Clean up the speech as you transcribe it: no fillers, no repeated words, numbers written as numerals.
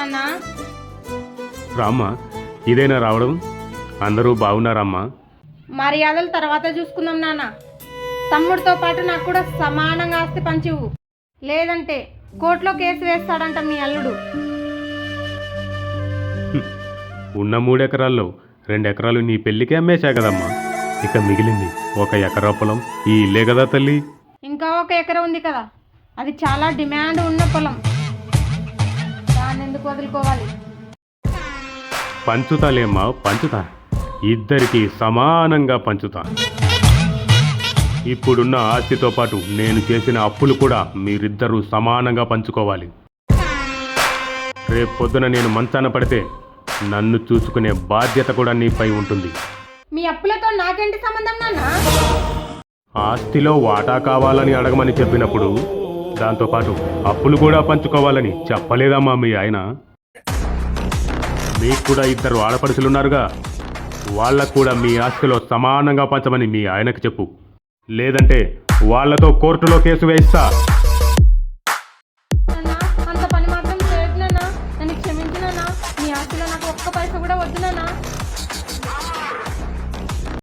నాన్న. రామ్మా, ఇదేనా రావడం? అందరూ బాగున్నారమ్మా? మర్యాదలు తర్వాత చూసుకుందాం నాన్న. తమ్ముడితో పాటు నాకు కూడా సమానంగా ఆస్తి పంచివు, లేదంటే కోర్టులో కేసు వేస్తాడంట మీ అల్లుడు. ఉన్న 3 ఎకరాల్లో 2 ఎకరాలు నీ పెళ్ళికే అమ్మేశా కదమ్మా. ఇక మిగిలింది 1 ఎకరా పొలం, ఈ ఇల్లే కదా తల్లి. ఇంకా 1 ఎకరం ఉంది కదా, అది చాలా డిమాండ్ ఉన్న పొలం. దాన్ని ఎందుకు వదులుకోవాలి? పంచుతాలేమ్మా, పంచుతా. ఇద్దరికి సమానంగా పంచుతా. ఇప్పుడున్న ఆస్తితో పాటు నేను చేసిన అప్పులు కూడా మీరిద్దరూ సమానంగా పంచుకోవాలి. రేపు పొద్దున నేను మంచాన పడితే నన్ను చూసుకునే బాధ్యత కూడా నీపై ఉంటుంది. మీ అప్పులతో నాకేంటి సంబంధం నాన్న? ఆస్తిలో వాటా కావాలని అడగమని చెప్పినప్పుడు దాంతోపాటు అప్పులు కూడా పంచుకోవాలని చెప్పలేదమ్మా మీ ఆయన? మీకు కూడా 2 ఆడపడుచులున్నారుగా, వాళ్ళకు కూడా మీ ఆస్తిలో సమానంగా పంచమని మీ ఆయనకు చెప్పు. లేదంటే వాళ్లతో కోర్టులో కేసు వేయిస్తా.